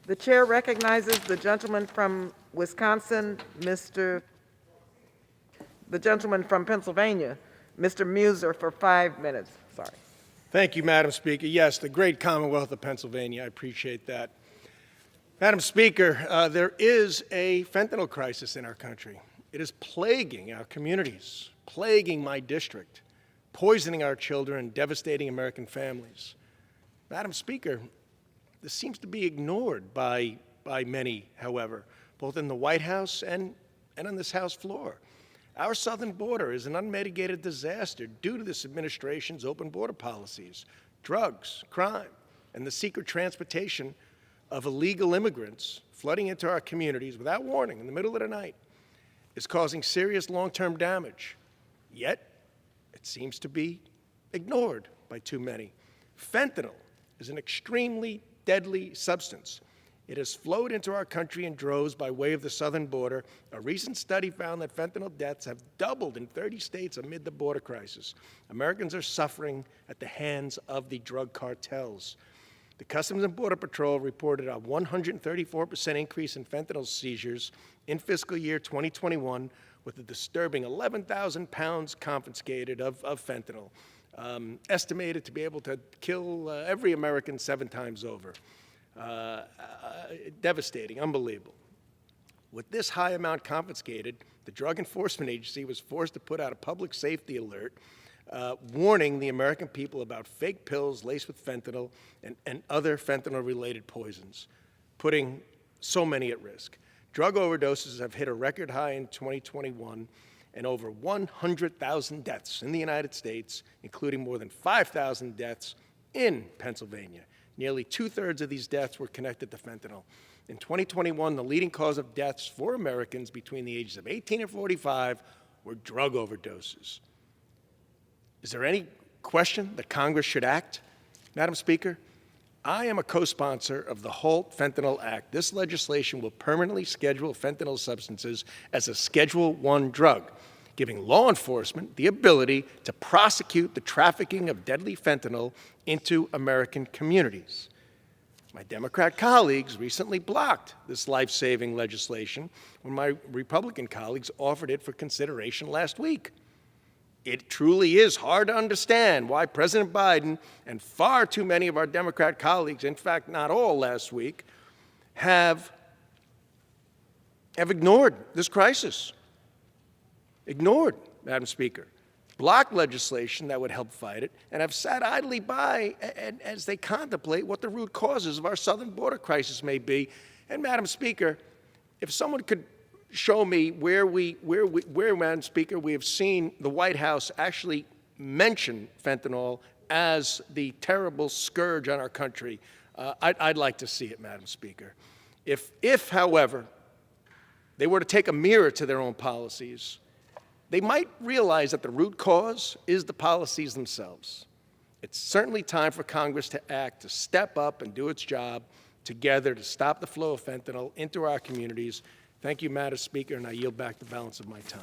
The chair recognizes the gentleman from Wisconsin, the gentleman from Pennsylvania, Mr. Meuser, for 5 minutes. Sorry. Thank you, Madam Speaker. Yes, the great Commonwealth of Pennsylvania. I appreciate that. Madam Speaker, there is a fentanyl crisis in our country. It is plaguing our communities, plaguing my district, poisoning our children, and devastating American families. Madam Speaker, this seems to be ignored by many, however, both in the White House and on this House floor. Our southern border is an unmitigated disaster due to this administration's open border policies. Drugs, crime, and the secret transportation of illegal immigrants flooding into our communities without warning in the middle of the night is causing serious long-term damage. Yet, it seems to be ignored by too many. Fentanyl is an extremely deadly substance. It has flowed into our country in droves by way of the southern border. A recent study found that fentanyl deaths have doubled in 30 states amid the border crisis. Americans are suffering at the hands of the drug cartels. The Customs and Border Patrol reported a 134% increase in fentanyl seizures in fiscal year 2021, with a disturbing 11,000 pounds confiscated of fentanyl, estimated to be able to kill every American 7 times over. Devastating, unbelievable. With this high amount confiscated, the Drug Enforcement Agency was forced to put out a public safety alert warning the American people about fake pills laced with fentanyl and other fentanyl-related poisons, putting so many at risk. Drug overdoses have hit a record high in 2021, and over 100,000 deaths in the United States, including more than 5,000 deaths in Pennsylvania. Nearly 2/3 of these deaths were connected to fentanyl. In 2021, the leading cause of deaths for Americans between the ages of 18 and 45 were drug overdoses. Is there any question that Congress should act? Madam Speaker, I am a co-sponsor of the HALT Fentanyl Act. This legislation will permanently schedule fentanyl substances as a Schedule I drug, giving law enforcement the ability to prosecute the trafficking of deadly fentanyl into American communities. My Democrat colleagues recently blocked this life-saving legislation when my Republican colleagues offered it for consideration last week. It truly is hard to understand why President Biden and far too many of our Democrat colleagues, in fact, not all last week, have ignored this crisis. Ignored, Madam Speaker, blocked legislation that would help fight it, and have sat idly by as they contemplate what the root causes of our southern border crisis may be. And Madam Speaker, if someone could show me where, Madam Speaker, we have seen the White House actually mention fentanyl as the terrible scourge on our country, I'd like to see it, Madam Speaker. If, however, they were to take a mirror to their own policies, they might realize that the root cause is the policies themselves. It's certainly time for Congress to act, to step up and do its job together to stop the flow of fentanyl into our communities. Thank you, Madam Speaker, and I yield back the balance of my time.